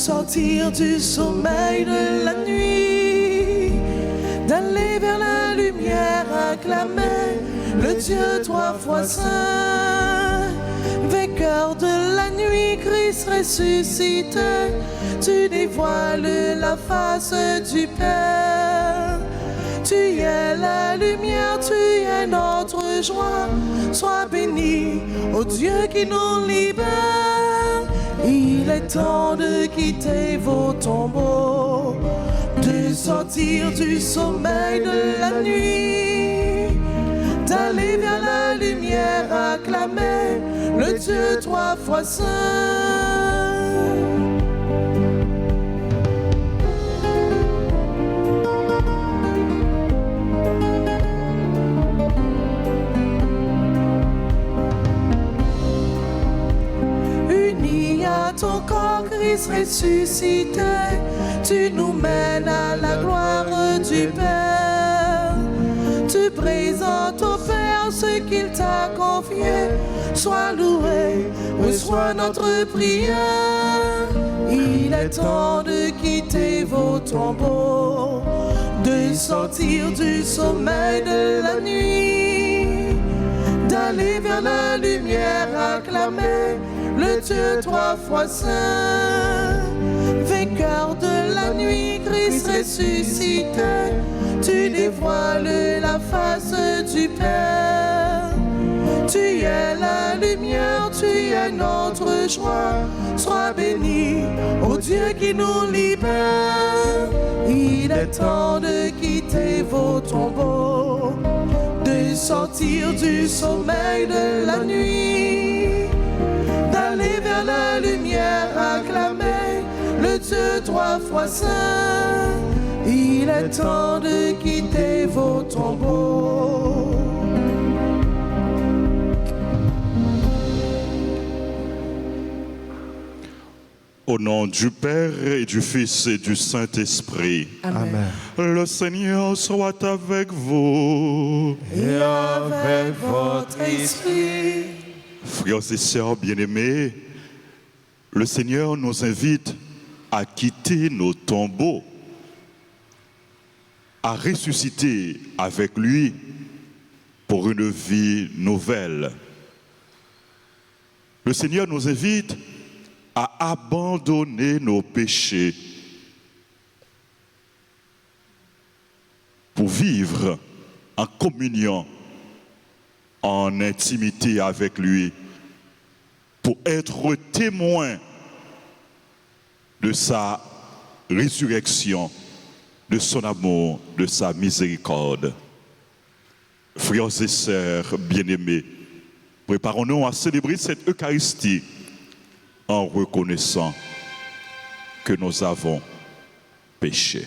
sortir du sommeil de la nuit, d'aller vers la lumière, acclamer le Dieu trois fois saint. Vainqueur de la nuit, Christ ressuscité, tu dévoiles la face du Père. Tu es la lumière, tu es notre joie. Sois béni, ô Dieu qui nous libère. Il est temps de quitter vos tombeaux, de sortir du sommeil de la nuit, d'aller vers la lumière, acclamer le Dieu trois fois saint. Ton corps, Christ ressuscité, tu nous mènes à la gloire du Père. Tu présentes au Père ce qu'il t'a confié. Sois loué, reçois notre prière. Il est temps de quitter vos tombeaux, de sortir du sommeil de la nuit, d'aller vers la lumière, acclamer le Dieu trois fois saint. Vainqueur de la nuit, Christ ressuscité, tu dévoiles la face du Père. Tu es la lumière, tu es notre joie. Sois béni, ô Dieu qui nous libère. Il est temps de quitter vos tombeaux, de sortir du sommeil de la nuit, d'aller vers la lumière, acclamer le Dieu trois fois saint. Il est temps de quitter vos tombeaux. Au nom du Père et du Fils et du Saint-Esprit. Amen. Le Seigneur soit avec vous. Et avec votre esprit. Frères et sœurs bien-aimés, le Seigneur nous invite à quitter nos tombeaux, à ressusciter avec lui pour une vie nouvelle. Le Seigneur nous invite à abandonner nos péchés pour vivre en communion, en intimité avec lui, pour être témoin de sa résurrection, de son amour, de sa miséricorde. Frères et sœurs bien-aimés, préparons-nous à célébrer cette Eucharistie en reconnaissant que nous avons péché.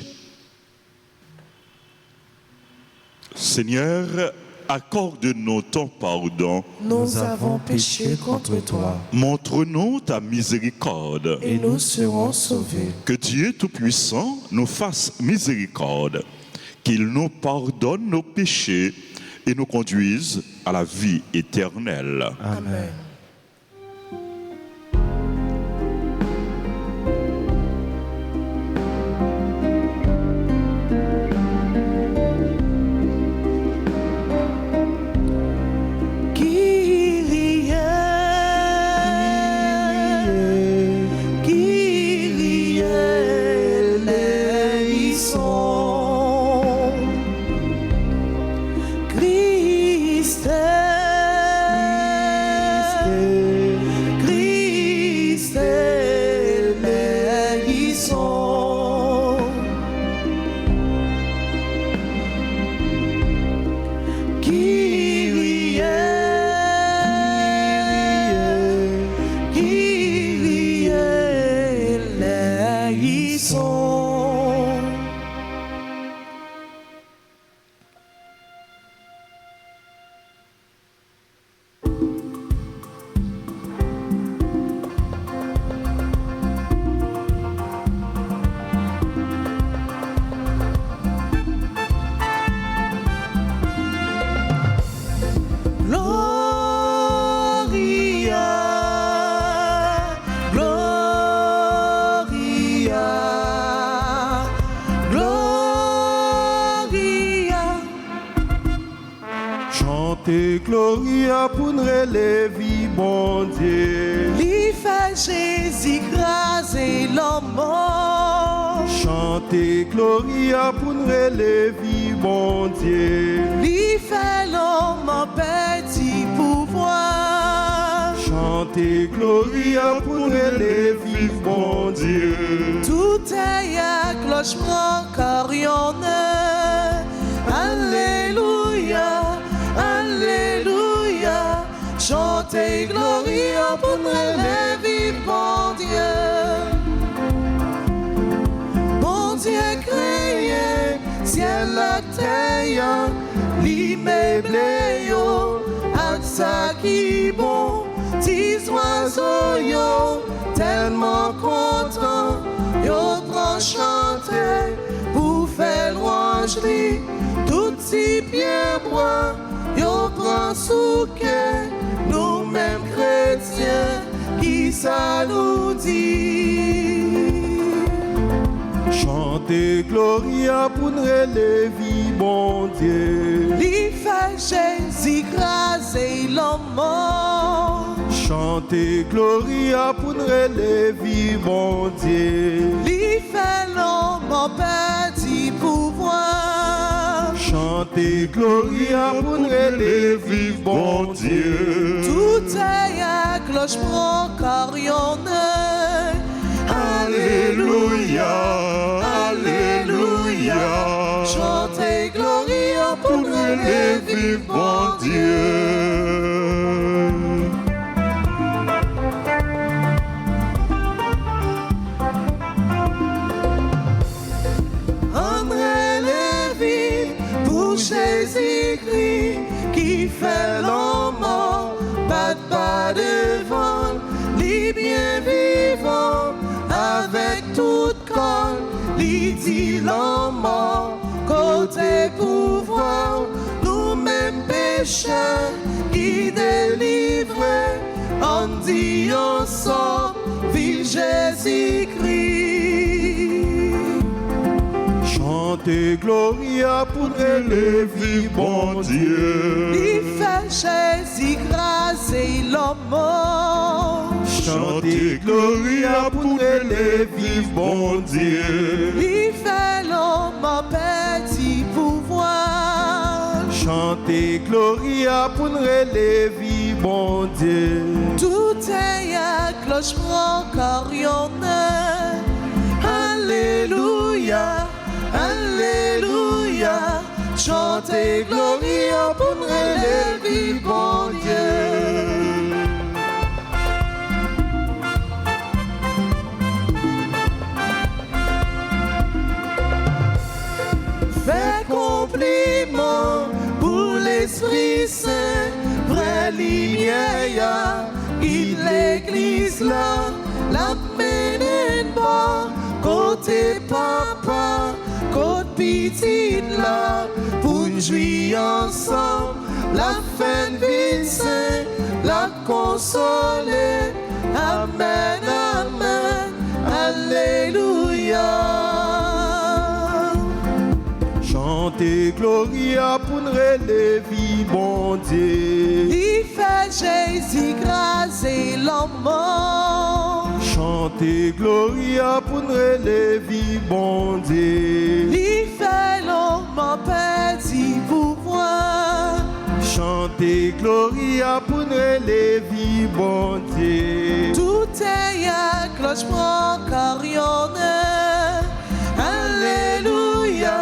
Seigneur, accorde-nous ton pardon. Nous avons péché contre toi. Montre-nous ta miséricorde. Et nous serons sauvés. Que Dieu Tout-Puissant nous fasse miséricorde, qu'il nous pardonne nos péchés et nous conduise à la vie éternelle. Amen. Christ Chantez Gloria pour nous relever, bon Dieu. Li fait Jésus écraser l'homme mort. Chantez Gloria pour nous relever, bon Dieu. Li fait l'homme en petit pouvoir. Chantez Gloria pour nous relever, bon Dieu. Tout est à cloche prend carillonne. Alléluia, Alléluia. Chantez Gloria pour nous relever, bon Dieu. Bon Dieu créé, ciel la terre, l'immeuble yo, ak sa qui bon, tis oiseaux yo, tellement content, yo prend chanter, pour faire louange li, tout si bien bois, yo prend souquet, nous-mêmes chrétiens, qui ça nous dit. Chantez Gloria pour nous relever, bon Dieu. Li fait Jésus écraser l'homme mort. Chantez Gloria pour nous relever, bon Dieu. Li fait l'homme en petit pouvoir. Chantez Gloria pour nous relever, bon Dieu. Tout est à cloche prend carillonne. Alléluia, Alléluia. Chantez Gloria pour nous relever, bon Dieu. André Lévy pour Jésus-Christ qui fait l'homme mort, pas devant, les bien vivant, avec toute corps, les dit l'homme mort, côté pouvoir, nous-mêmes pécheurs qui délivrent, on dit ensemble, vive Jésus-Christ. Chantez Gloria pour nous relever, bon Dieu. Il fait Jésus écraser l'homme mort. Chantez Gloria pour nous relever, bon Dieu. Il fait l'homme en petit pouvoir. Chantez Gloria pour nous relever, bon Dieu. Tout est à cloche prend carillonne. Alléluia, Alléluia. Chantez Gloria pour nous relever, bon Dieu. Fais compliment pour l'Esprit Saint, vraie lumière, guide l'Église là, la mène bas, côté papa, côté petite là, pour nous jouir ensemble, la fin de vie saint, la consoler, amen, amen, alléluia. Chantez Gloria pour nous relever, bon Dieu. Il fait Jésus écraser l'homme mort. Chantez Gloria pour nous relever, bon Dieu. Il fait l'homme en petit pouvoir. Chantez Gloria pour nous relever, bon Dieu. Tout est à cloche prend carillonne. Alléluia,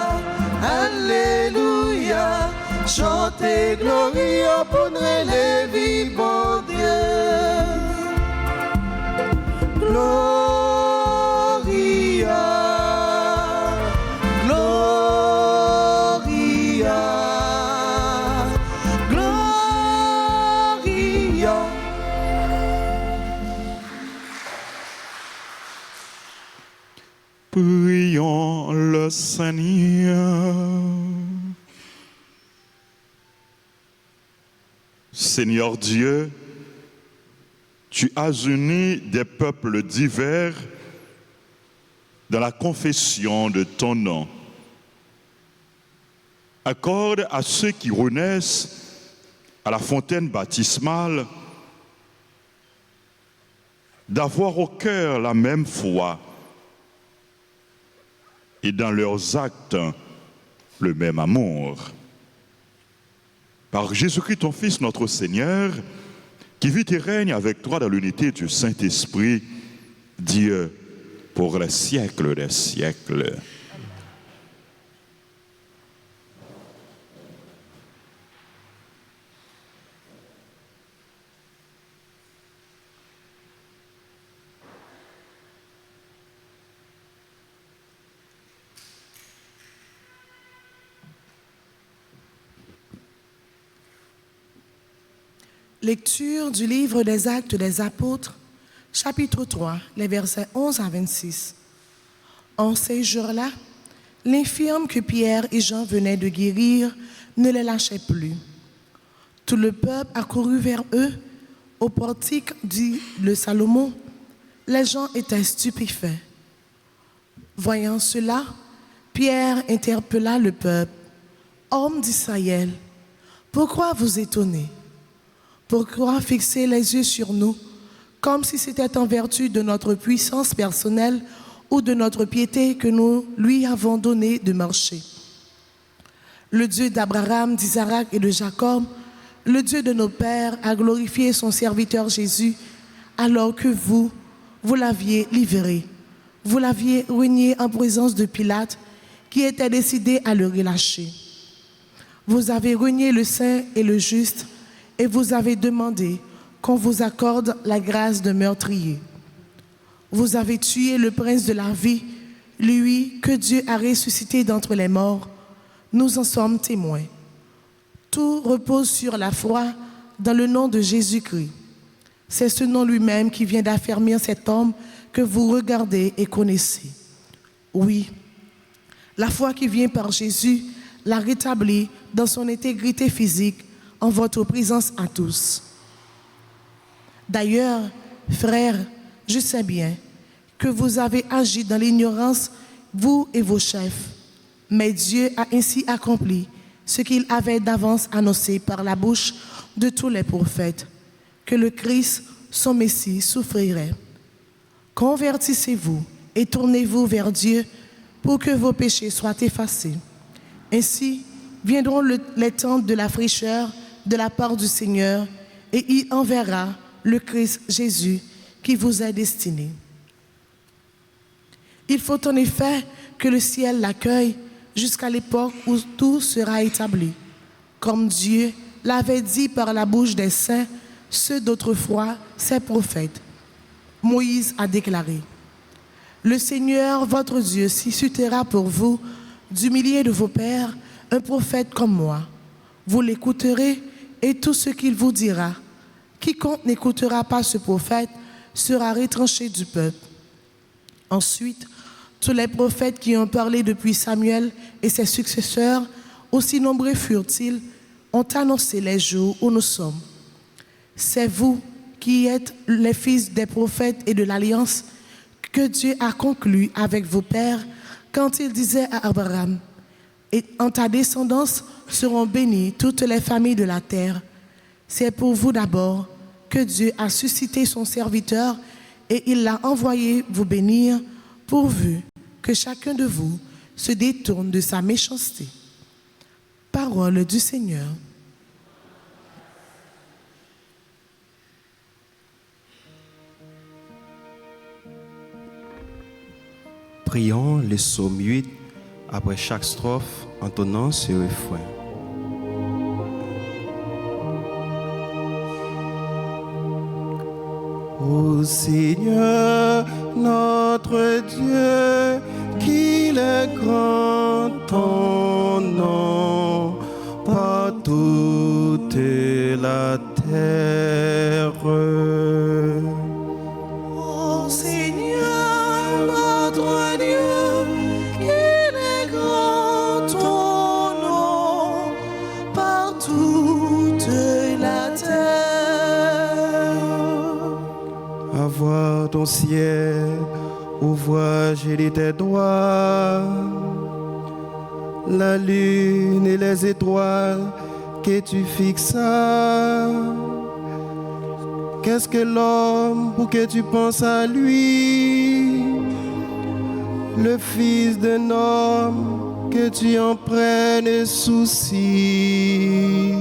Alléluia. Chantez Gloria pour nous relever, bon Dieu. Gloria, Gloria, Gloria. Prions le Seigneur. Seigneur Dieu, tu as uni des peuples divers dans la confession de ton nom. Accorde à ceux qui renaissent à la fontaine baptismale d'avoir au cœur la même foi et dans leurs actes le même amour. Par Jésus-Christ, ton Fils, notre Seigneur, qui vit et règne avec toi dans l'unité du Saint-Esprit, Dieu, pour les siècles des siècles. Lecture du livre des Actes des Apôtres, chapitre 3, les versets 11 à 26. En ces jours-là, l'infirme que Pierre et Jean venaient de guérir ne les lâchait plus. Tout le peuple accourut vers eux au portique dit le Salomon. Les gens étaient stupéfaits. Voyant cela, Pierre interpella le peuple. « Hommes d'Israël, pourquoi vous étonnez ? Pourquoi fixer les yeux sur nous, comme si c'était en vertu de notre puissance personnelle ou de notre piété que nous lui avons donné de marcher? Le Dieu d'Abraham, d'Isaac et de Jacob, le Dieu de nos pères, a glorifié son serviteur Jésus, alors que vous l'aviez livré. Vous l'aviez renié en présence de Pilate, qui était décidé à le relâcher. Vous avez renié le saint et le juste, et vous avez demandé qu'on vous accorde la grâce de meurtrier. Vous avez tué le prince de la vie, lui que Dieu a ressuscité d'entre les morts. Nous en sommes témoins. Tout repose sur la foi dans le nom de Jésus-Christ. C'est ce nom lui-même qui vient d'affermir cet homme que vous regardez et connaissez. Oui, la foi qui vient par Jésus l'a rétabli dans son intégrité physique en votre présence à tous. D'ailleurs, frères, je sais bien que vous avez agi dans l'ignorance, vous et vos chefs. Mais Dieu a ainsi accompli ce qu'il avait d'avance annoncé par la bouche de tous les prophètes, que le Christ, son Messie, souffrirait. Convertissez-vous et tournez-vous vers Dieu pour que vos péchés soient effacés. Ainsi viendront les temps de la fraîcheur de la part du Seigneur, et il enverra le Christ Jésus qui vous est destiné. Il faut en effet que le ciel l'accueille jusqu'à l'époque où tout sera établi, comme Dieu l'avait dit par la bouche des saints, ceux d'autrefois, ses prophètes. Moïse a déclaré: « Le Seigneur, votre Dieu, suscitera pour vous, du milieu de vos pères, un prophète comme moi. Vous l'écouterez et tout ce qu'il vous dira. Quiconque n'écoutera pas ce prophète sera retranché du peuple. » Ensuite, tous les prophètes qui ont parlé depuis Samuel et ses successeurs, aussi nombreux furent-ils, ont annoncé les jours où nous sommes. C'est vous qui êtes les fils des prophètes et de l'alliance que Dieu a conclue avec vos pères quand il disait à Abraham: « Et en ta descendance seront bénies toutes les familles de la terre. » C'est pour vous d'abord que Dieu a suscité son serviteur et il l'a envoyé vous bénir, pourvu que chacun de vous se détourne de sa méchanceté. Parole du Seigneur. Prions le psaume 8 après chaque strophe, entonnant ce refrain. Ô Seigneur, notre Dieu, qu'il est grand ton nom par toute la terre. Ô Seigneur, notre Dieu, qu'il est grand ton nom par toute la terre. Avoir ton ciel, ouvre-je tes doigts, la lune et les étoiles que tu fixas. Qu'est-ce que l'homme pour que tu penses à lui? Le fils d'un homme que tu en prennes souci.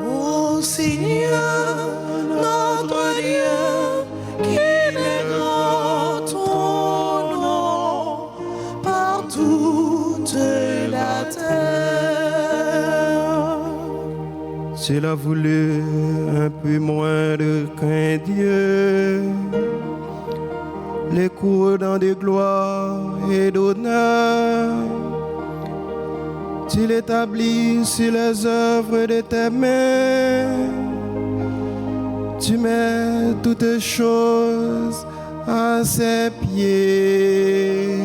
Ô Seigneur, notre Dieu, qu'il est grand ton nom par toute la terre. S'il a voulu un peu moins de qu'un Dieu, les courants de gloire et d'honneur, tu l'établis sur les œuvres de tes mains. Tu mets toutes choses à ses pieds.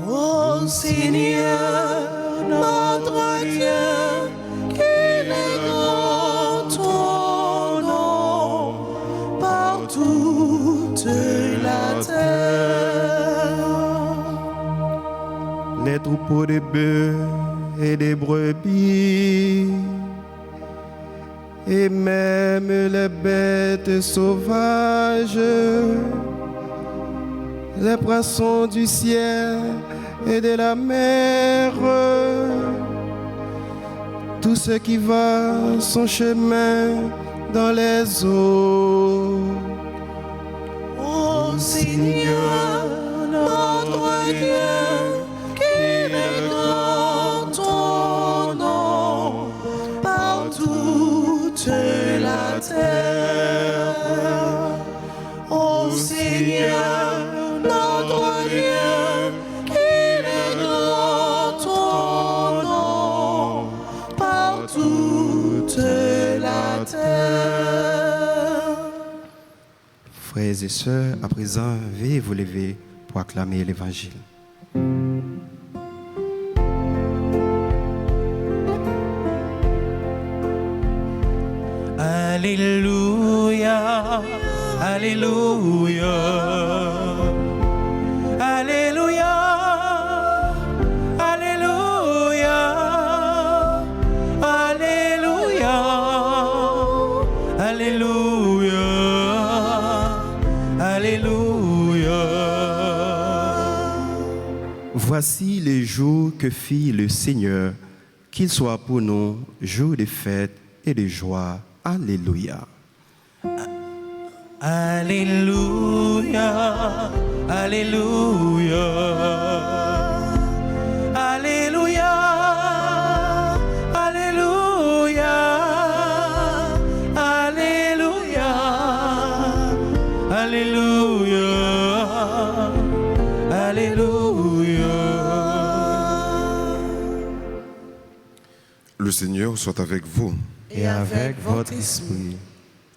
Ô Seigneur, notre Dieu, qu'il est grand ton nom par toute la terre. Les troupeaux de bœufs et des brebis, et même les bêtes sauvages, les poissons du ciel et de la mer, tout ce qui va son chemin dans les eaux. Ô Seigneur, notre Dieu, qu'il est grand ton nom par toute la terre. Ô Seigneur, notre Dieu, qu'il est grand ton nom par toute la terre. Frères et sœurs, à présent, veuillez vous lever pour acclamer l'Évangile. Alléluia, Alléluia, Alléluia, Alléluia, Alléluia, Alléluia, Alléluia. Voici les jours que fit le Seigneur, qu'il soit pour nous jour de fête et de joie. Alléluia. Alléluia, Alléluia, Alléluia, Alléluia, Alléluia, Alléluia, Alléluia. Le Seigneur soit avec vous. Et avec votre esprit.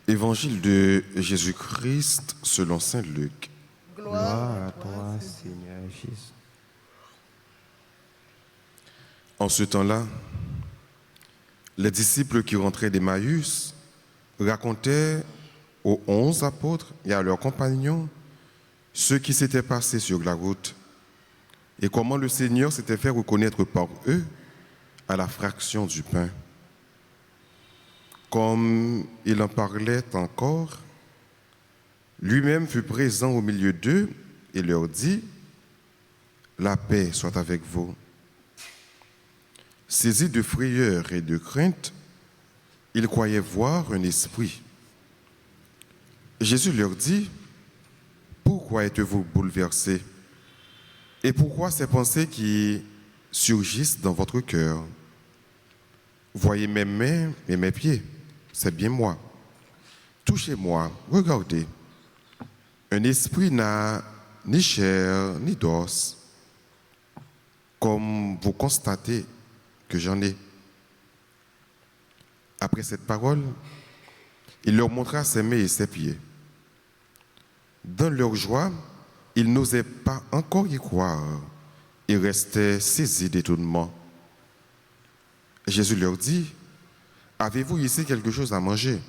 Évangile de Jésus-Christ selon saint Luc. Gloire à toi, Seigneur Jésus. En ce temps-là, les disciples qui rentraient d'Emmaüs racontaient aux 11 apôtres et à leurs compagnons ce qui s'était passé sur la route et comment le Seigneur s'était fait reconnaître par eux à la fraction du pain. Comme il en parlait encore, lui-même fut présent au milieu d'eux et leur dit « La paix soit avec vous ». Saisis de frayeur et de crainte, ils croyaient voir un esprit. Jésus leur dit « Pourquoi êtes-vous bouleversés? Et pourquoi ces pensées qui surgissent dans votre cœur? Voyez mes mains et mes pieds. C'est bien moi. Touchez-moi, regardez. Un esprit n'a ni chair ni d'os, comme vous constatez que j'en ai. Après cette parole, il leur montra ses mains et ses pieds. Dans leur joie, ils n'osaient pas encore y croire et restaient saisis d'étonnement. Jésus leur dit, « Avez-vous ici quelque chose à manger ?»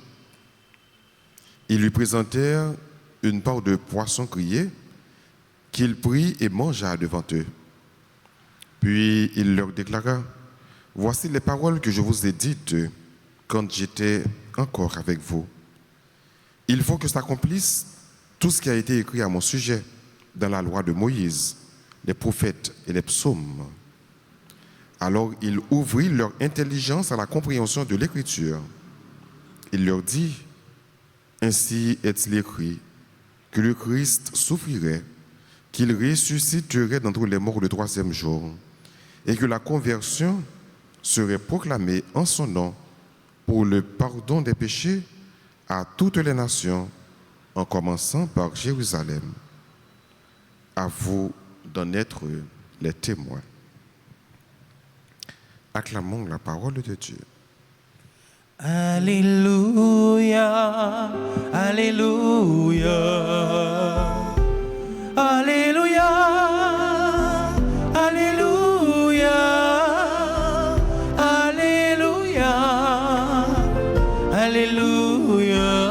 Ils lui présentèrent une part de poisson grillé qu'il prit et mangea devant eux. Puis il leur déclara, « voici les paroles que je vous ai dites quand j'étais encore avec vous. Il faut que s'accomplisse tout ce qui a été écrit à mon sujet dans la loi de Moïse, les prophètes et les psaumes. Alors il ouvrit leur intelligence à la compréhension de l'Écriture. Il leur dit, ainsi est-il écrit, que le Christ souffrirait, qu'il ressusciterait d'entre les morts le 3e jour, et que la conversion serait proclamée en son nom pour le pardon des péchés à toutes les nations, en commençant par Jérusalem. À vous d'en être les témoins. Acclamons la parole de Dieu. Alléluia, Alléluia, Alléluia, Alléluia, Alléluia, Alléluia,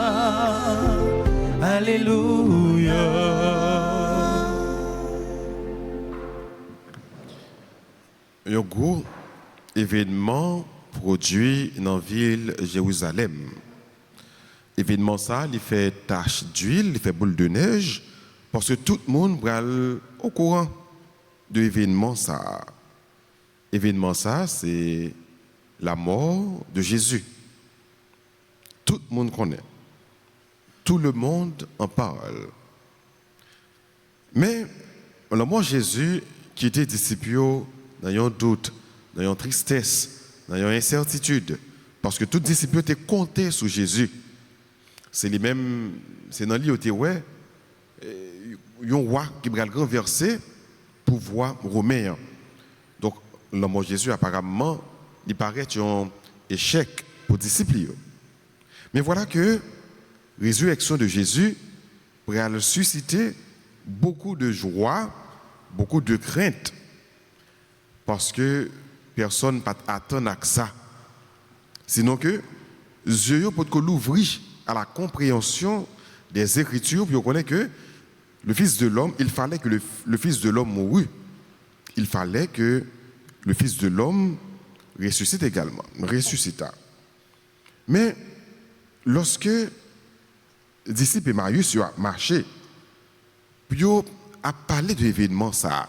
Alléluia. Un gros événement produit dans la ville de Jérusalem. Événement ça, il fait tache d'huile, il fait boule de neige, parce que tout le monde est au courant de l'événement ça. Événement ça, c'est la mort de Jésus. Tout le monde connaît. Tout le monde en parle. Mais la mort de Jésus, qui était disciple dans un doute, dans une tristesse, dans une incertitude, parce que tout disciple était compté sur Jésus. C'est les mêmes, c'est dans l'île ouais, un roi qui va le renverser pour pouvoir romain. Donc, l'homme Jésus apparemment, il paraît un échec pour les disciples. Mais voilà que la résurrection de Jésus va susciter beaucoup de joie, beaucoup de crainte, parce que personne ne peut attendre à ça. Sinon que Dieu peut l'ouvrir à la compréhension des Écritures, puis on connaît que le Fils de l'homme, il fallait que le Fils de l'homme mourût. Il fallait que le Fils de l'homme ressuscite également, ressuscita. Mais lorsque les disciples Emmaüs ont marché, puis ils ont parlé de l'événement ça,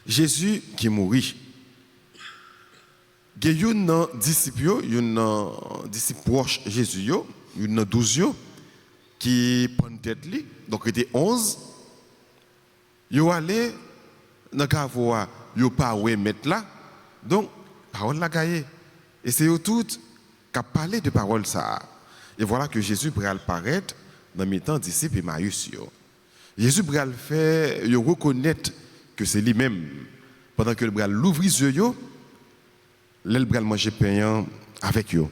Jésus qui mourit, il y a un disciple proche de Jésus, il y a 12 qui prennent tête, donc il était 11. Ils sont allés dans le cavois, ils n'ont pas mettre là, donc parole la gagne. Et c'est eux tous qui ont parlé de parole ça. Et voilà que Jésus pourrait apparaître dans les temps disciples Emmaüs. Jésus pourrait le faire, il reconnaître que c'est lui-même. Pendant que le bras l'ouvre les yeux, le bras manger pain avec eux.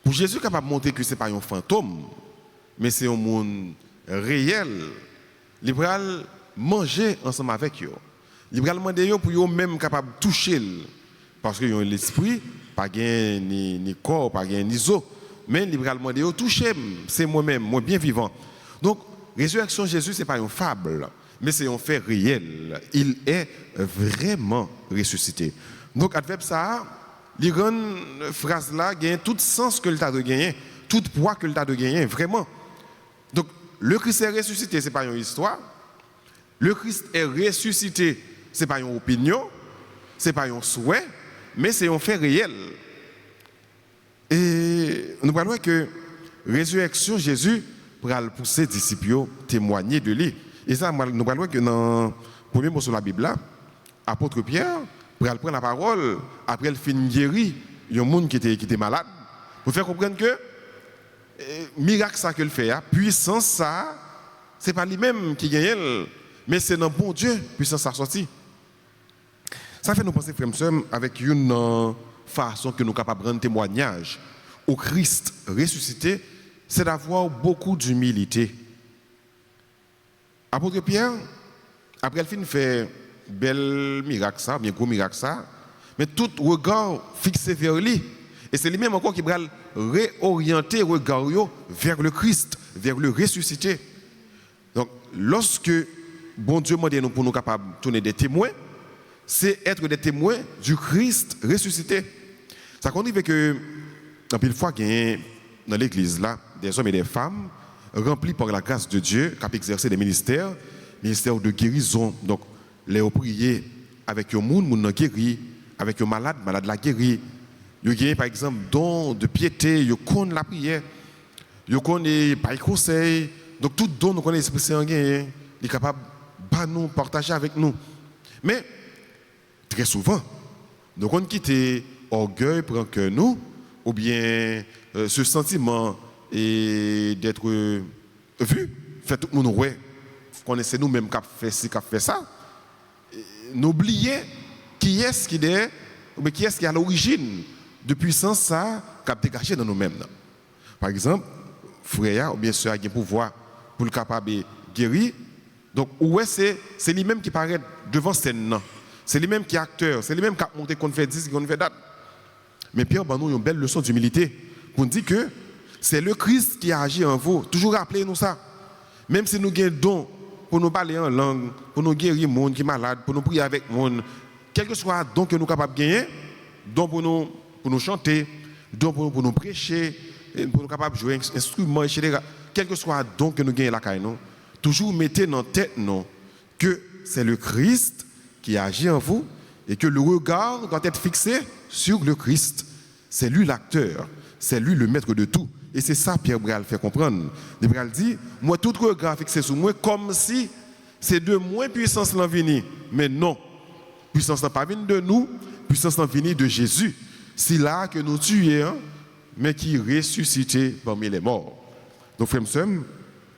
Pour Jésus capable de montrer que ce n'est pas un fantôme, mais c'est un monde réel. Il bras manger ensemble avec eux. Il bras demander pour eux même capable de toucher, parce qu'ils ont l'esprit, pas ni corps, pas ni os, mais il bras demander toucher, c'est moi-même, moi bien vivant. Donc résurrection de Jésus, ce n'est pas une fable, mais c'est un fait réel. Il est vraiment ressuscité. Donc, adverbe ça, les grandes phrases là gagnent tout sens que le as de gagner, tout poids que le as de gagner, vraiment. Donc, le Christ est ressuscité, ce n'est pas une histoire. Le Christ est ressuscité, ce n'est pas une opinion, ce n'est pas un souhait, mais c'est un fait réel. Et nous parlons que résurrection Jésus pour pousser les disciples à témoigner de lui. Et ça, nous parlons que dans le premier mot sur la Bible, l'apôtre Pierre, pour prendre la parole, après le fin guéri, il y a un monde qui était malade, pour faire comprendre que miracle ça que le fait, puissance ça, ce n'est pas lui-même qui gagne, mais c'est dans bon Dieu, puissance ça sorti. Ça fait nous penser, frères et sœurs, avec une façon que nous sommes capables de rendre témoignage au Christ ressuscité, c'est d'avoir beaucoup d'humilité. Apôtre Pierre, après le film fait bel miracle ça, bien gros miracle ça, mais tout regard fixé vers lui. Et c'est lui-même encore qui va réorienter le regard vers le Christ, vers le ressuscité. Donc, lorsque bon Dieu m'a dit pour nous capables de tourner des témoins, c'est être des témoins du Christ ressuscité. Ça conduit que, une fois qu'il y a dans l'église là, des hommes et des femmes remplis par la grâce de Dieu, qui ont exercé des ministères de guérison. Donc, les prier avec un monde guéri, avec un malade la guéri. Ils ont par exemple don de piété, ils connaissent la prière, ils connaissent pas conseil. Donc, tout don nous connaissent l'Esprit Saint, il est capable de nous partager avec nous. Mais, très souvent, nous avons quitté orgueil pour que nous, ou bien ce sentiment d'être vu, fait tout le monde ouais, connaissez nous-mêmes qui fait ci, qui fait ça, n'oubliez qui est-ce qui est, mais qui est-ce qui est à l'origine de puissance ça qui a dégagé dans nous-mêmes. Par exemple, frère ou bien soeur a un pouvoir pour le capable de guérir. Donc, ouais, c'est lui-même qui paraît devant scène. C'est lui-même qui est acteur, c'est lui-même qui a monté qu'on fait 10, qu'on fait date. Mais Pierre, nous une belle leçon d'humilité pour dire que c'est le Christ qui a agi en vous. Toujours rappelez-nous ça. Même si nous avons don pour nous parler en langue, pour nous guérir le monde qui est malade, pour nous prier avec le monde, quel que soit le don que nous sommes capables de gagner, don pour nous chanter, don pour nous prêcher, pour nous capables de jouer un instrument, etc. Quel que soit le don que nous gagnons là, toujours mettez dans la tête que c'est le Christ qui agit en vous et que le regard doit être fixé sur le Christ. C'est lui l'acteur, c'est lui le maître de tout. Et c'est ça Pierre Bral fait comprendre. Bral dit, moi tout regard fixé sur moi comme si c'est de moi puissance l'envie. Mais non, puissance n'a pas venu de nous, puissance n'a venu de Jésus. C'est là que nous tuons, mais qui ressuscité parmi les morts. Donc frères et sœurs,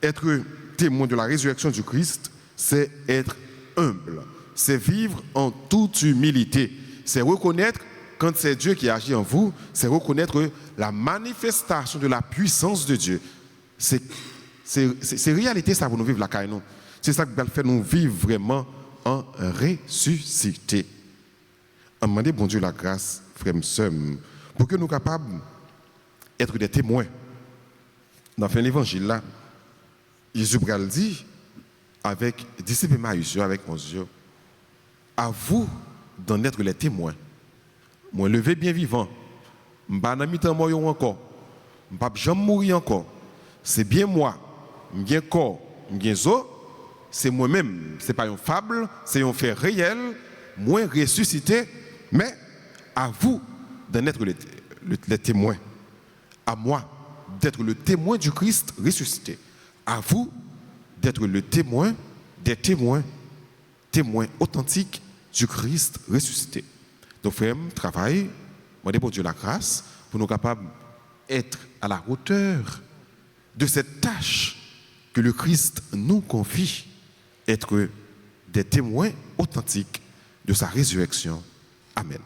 être témoin de la résurrection du Christ, c'est être humble. C'est vivre en toute humilité. C'est reconnaître quand c'est Dieu qui agit en vous, c'est reconnaître la manifestation de la puissance de Dieu. C'est réalité ça pour nous vivre la caille. C'est ça qui va faire nous vivre vraiment en ressuscité. On demande bon Dieu la grâce, frères et sœurs, pour que nous soyons capables d'être des témoins. Dans l'évangile là, Jésus dit avec disciples Emmaüs, avec mon Dieu, à vous d'en être les témoins. Moi, levé bien vivant, je ne vais pas mi-temps mourir encore, je ne vais pas jamais mourir encore. C'est bien moi, j'ai un corps, j'ai un os, c'est moi-même. Ce n'est pas une fable, c'est un fait réel, moi ressuscité, mais à vous d'en être les témoins. À moi d'être le témoin du Christ ressuscité. À vous d'être le témoin des témoins authentiques du Christ ressuscité. Donc, frère, travail, moi, pour Dieu la grâce, pour nous capables d'être à la hauteur de cette tâche que le Christ nous confie, être des témoins authentiques de sa résurrection. Amen.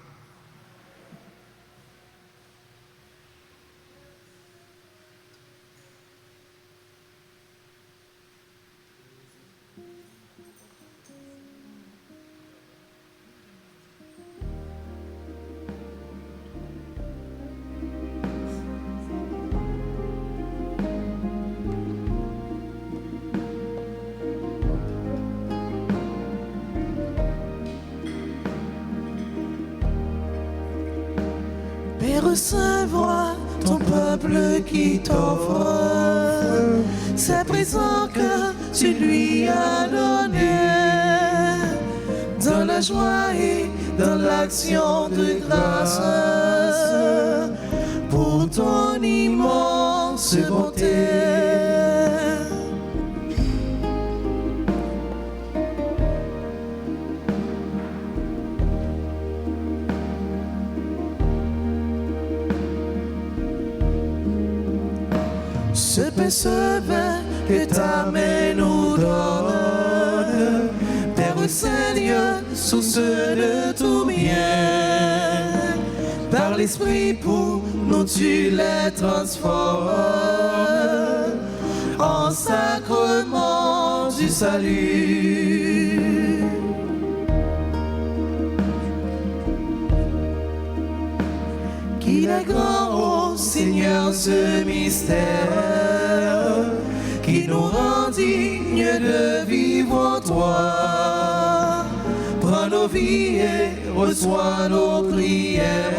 Recevra ton peuple qui t'offre ces présents que tu lui as donnés dans la joie et dans l'action de grâce pour ton immense bonté. Ce pain, ce vin que ta main nous donne, Père Seigneur, source de tout bien, par l'Esprit pour nous tu les transformes en sacrement du salut. Qu'il est grand, ô Seigneur, ce mystère qui nous rend dignes de vivre en toi. Prends nos nos vies et reçois nos prières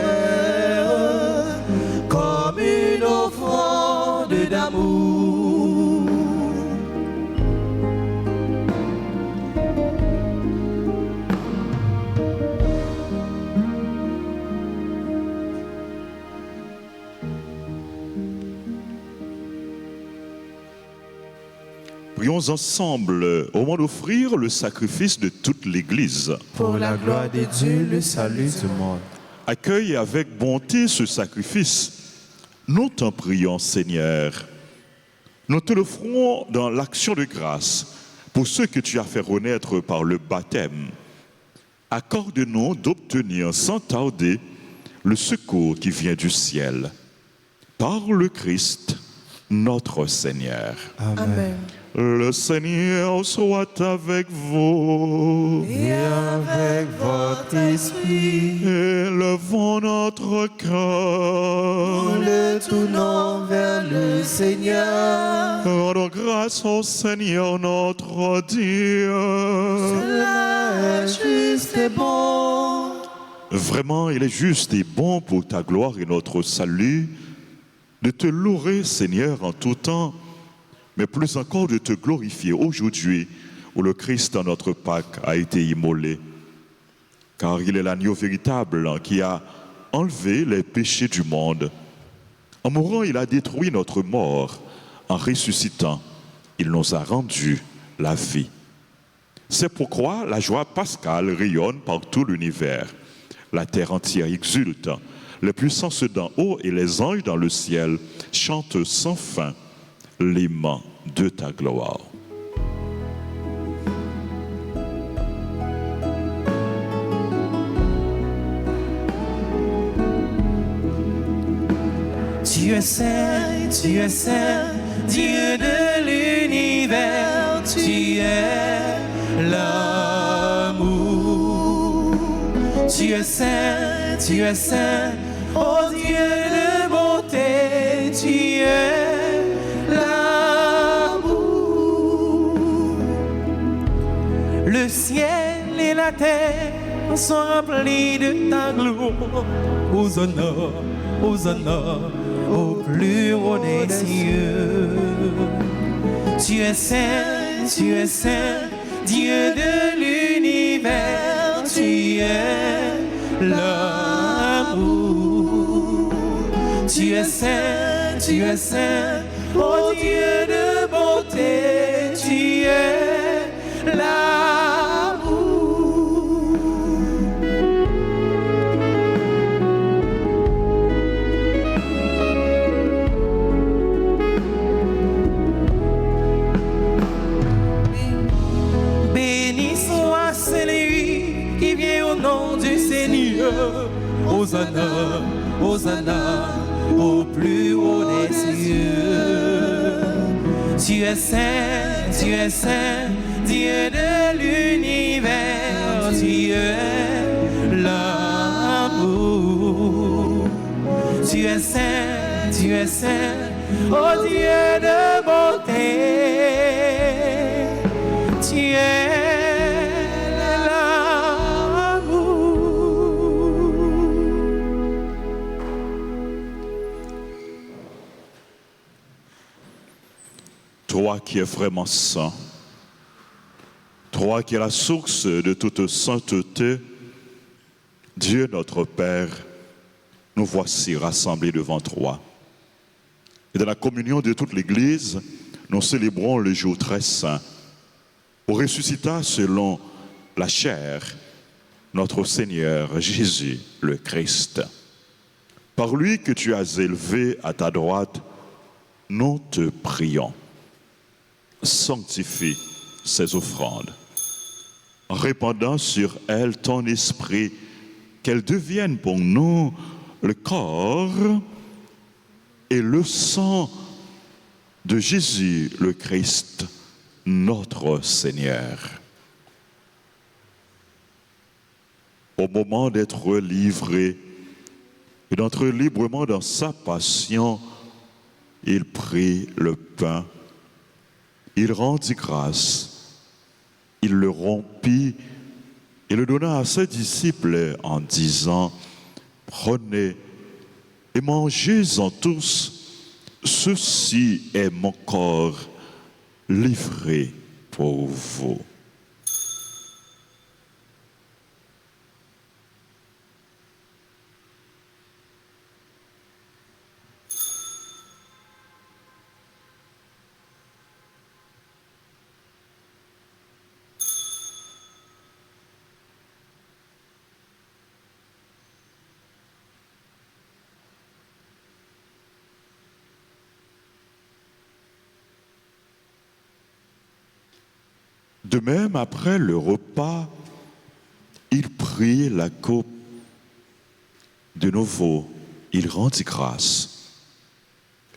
comme une offrande d'amour. Prions ensemble au moment d'offrir le sacrifice de toute l'Église. Pour la gloire de Dieu, le salut du monde. Accueille avec bonté ce sacrifice. Nous t'en prions, Seigneur. Nous te l'offrons dans l'action de grâce pour ceux que tu as fait renaître par le baptême. Accorde-nous d'obtenir sans tarder le secours qui vient du ciel. Par le Christ, notre Seigneur. Amen. Le Seigneur soit avec vous. Et avec votre esprit, Élevons notre cœur. nous le tournons vers le Seigneur. Rendons grâce au Seigneur notre Dieu. Cela est juste et bon. Vraiment, il est juste et bon pour ta gloire et notre salut de te louer, Seigneur, en tout temps, mais plus encore de te glorifier aujourd'hui où le Christ, notre Pâque, a été immolé. Car il est l'agneau véritable qui a enlevé les péchés du monde. En mourant, il a détruit notre mort. En ressuscitant, il nous a rendu la vie. C'est pourquoi la joie pascale rayonne par tout l'univers. La terre entière exulte. Les puissances d'en haut et les anges dans le ciel chantent sans fin l'aimant de ta gloire. Tu es saint, Dieu de l'univers, tu es l'amour. Tu es saint, oh Dieu de bonté, tu es l'amour. Le ciel et la terre sont remplis de ta gloire. Hosanna, au plus haut des cieux. Tu es saint, Dieu de l'univers, tu es l'amour. Tu es saint, oh Dieu de bonté, tu es l'amour. Béni soit celui qui vient au nom du Seigneur. Hosanna, au plus haut des cieux. Tu es saint, Dieu de l'univers, tu es l'amour. Tu es saint, oh Dieu de bonté, tu es Toi qui es vraiment saint, toi qui es la source de toute sainteté, Dieu notre Père, nous voici rassemblés devant toi. Et dans la communion de toute l'Église, nous célébrons le jour très saint, où ressuscita selon la chair notre Seigneur Jésus le Christ. Par lui que tu as élevé à ta droite, nous te prions. Sanctifie ces offrandes, en répandant sur elles ton esprit, qu'elles deviennent pour nous le corps et le sang de Jésus le Christ, notre Seigneur. Au moment d'être livré et d'entrer librement dans sa passion, il prit le pain. Il rendit grâce, il le rompit Il le donna à ses disciples en disant, prenez et mangez-en tous, ceci est mon corps livré pour vous. De même, après le repas, il prit la coupe. De nouveau, il rendit grâce.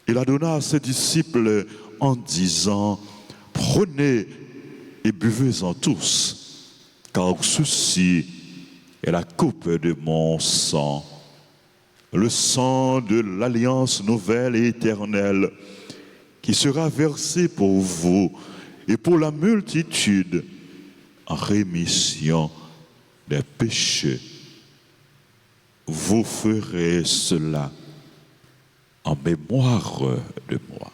Il la donna à ses disciples en disant, prenez et buvez-en tous, car ceci est la coupe de mon sang, le sang de l'alliance nouvelle et éternelle, qui sera versé pour vous et pour la multitude en rémission des péchés. Vous ferez cela en mémoire de moi.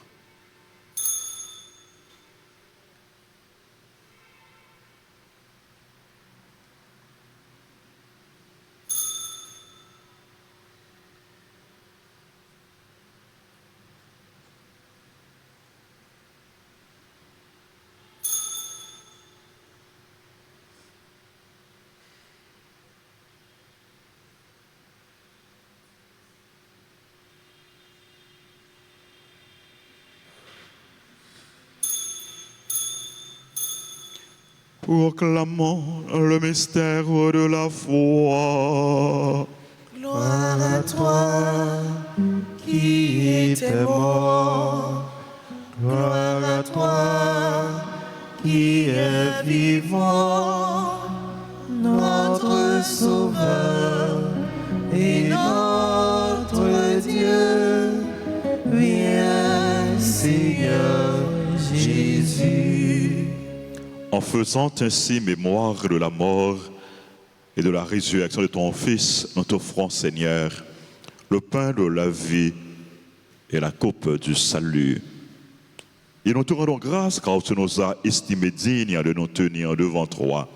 Proclamons le mystère de la foi. Gloire à toi qui étais mort. Gloire à toi qui est vivant. Notre Sauveur et notre Dieu. Viens, Seigneur Jésus. En faisant ainsi mémoire de la mort et de la résurrection de ton Fils, nous t'offrons, Seigneur, le pain de la vie et la coupe du salut. Et nous te rendons grâce car tu nous as estimés dignes de nous tenir devant toi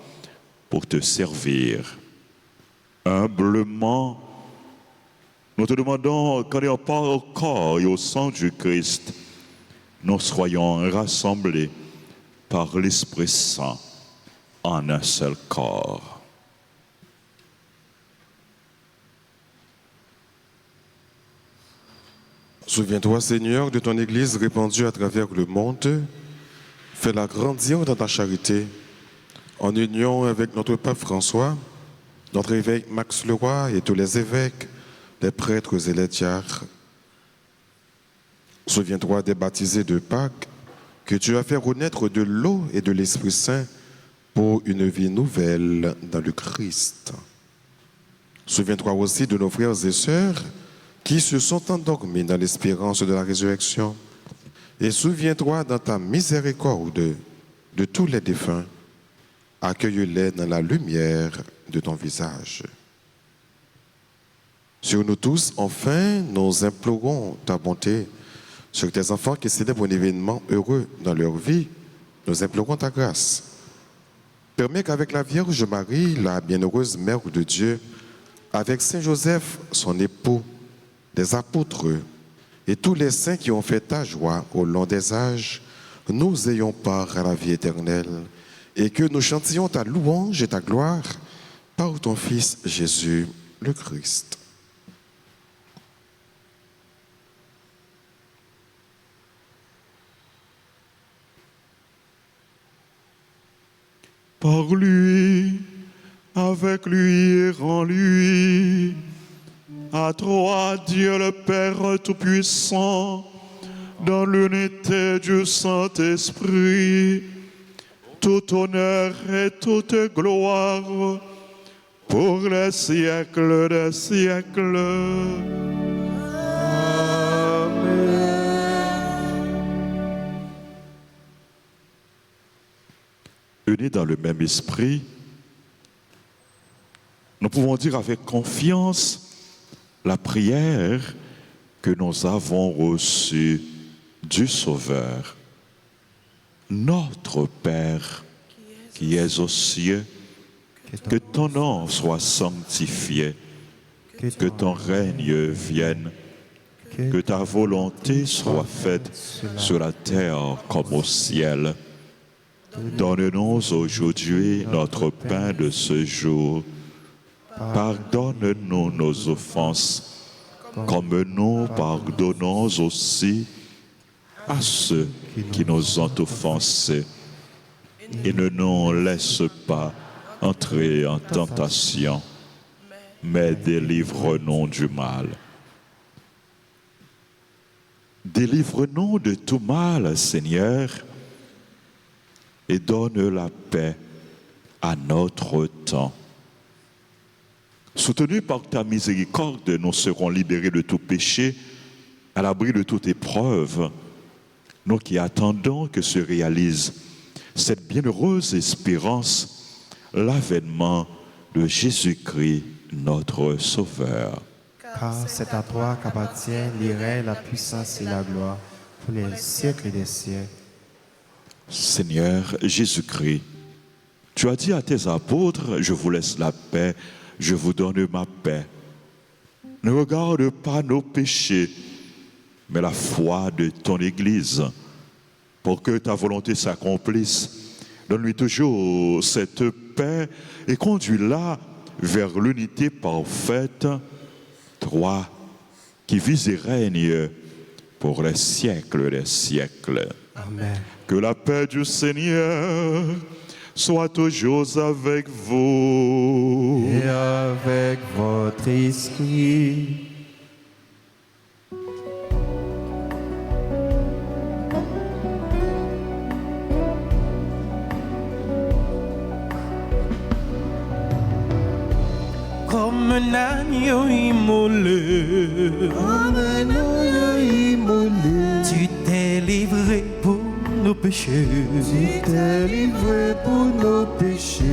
pour te servir. Humblement, nous te demandons qu'en ayant part au corps et au sang du Christ, nous soyons rassemblés par l'Esprit Saint en un seul corps. Souviens-toi, Seigneur, de ton Église répandue à travers le monde. Fais-la grandir dans ta charité, en union avec notre Pape François, notre évêque Max Leroy et tous les évêques, les prêtres et les diacres. Souviens-toi des baptisés de Pâques, que tu as fait renaître de l'eau et de l'Esprit Saint pour une vie nouvelle dans le Christ. Souviens-toi aussi de nos frères et sœurs qui se sont endormis dans l'espérance de la résurrection. Et souviens-toi dans ta miséricorde de tous les défunts. Accueille-les dans la lumière de ton visage. Sur nous tous, enfin, nous implorons ta bonté. Sur tes enfants qui célèbrent un événement heureux dans leur vie, nous implorons ta grâce. Permets qu'avec la Vierge Marie, la bienheureuse Mère de Dieu, avec Saint Joseph, son époux, les apôtres et tous les saints qui ont fait ta joie au long des âges, nous ayons part à la vie éternelle et que nous chantions ta louange et ta gloire par ton Fils Jésus le Christ. Par lui, avec lui et en lui, à toi, Dieu le Père Tout-Puissant, dans l'unité du Saint-Esprit, tout honneur et toute gloire pour les siècles des siècles. Unis dans le même esprit, nous pouvons dire avec confiance la prière que nous avons reçue du Sauveur. Notre Père, qui es aux cieux, que ton nom soit sanctifié, que ton règne vienne, que ta volonté soit faite sur la terre comme au ciel. Donne-nous aujourd'hui notre pain de ce jour. Pardonne-nous nos offenses, comme nous pardonnons aussi à ceux qui nous ont offensés. Et ne nous laisse pas entrer en tentation, mais délivre-nous du mal. Délivre-nous de tout mal, Seigneur, et donne la paix à notre temps. Soutenus par ta miséricorde, nous serons libérés de tout péché, à l'abri de toute épreuve, nous qui attendons que se réalise cette bienheureuse espérance, l'avènement de Jésus-Christ, notre Sauveur. Car c'est à toi qu'appartient l'irait, la puissance et la gloire pour les siècles des siècles. Seigneur Jésus-Christ, tu as dit à tes apôtres, je vous laisse la paix, je vous donne ma paix. Ne regarde pas nos péchés, mais la foi de ton Église, pour que ta volonté s'accomplisse. Donne-lui toujours cette paix et conduis-la vers l'unité parfaite, toi qui vis et règnes pour les siècles des siècles. Amen. Que la paix du Seigneur soit toujours avec vous. Et avec votre esprit. Comme un agneau immolé, tu t'es livré pour nos péchés. Tu t'es livré pour nos péchés.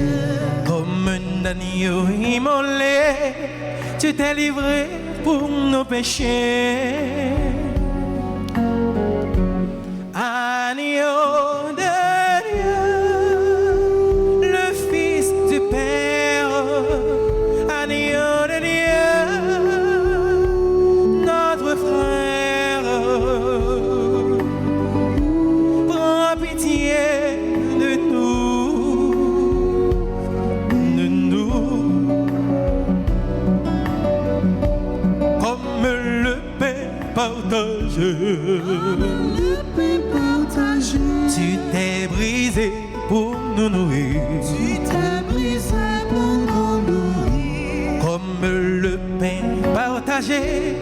Comme un agneau immolé, tu t'es livré pour nos péchés. Agneau de Dieu, le Fils du Père, agneau de Dieu, notre frère, prends pitié de nous, comme le pain partagé. Tu t'es brisé pour nous nourrir. Tu t'es brisé pour nous nourrir. Comme le pain partagé,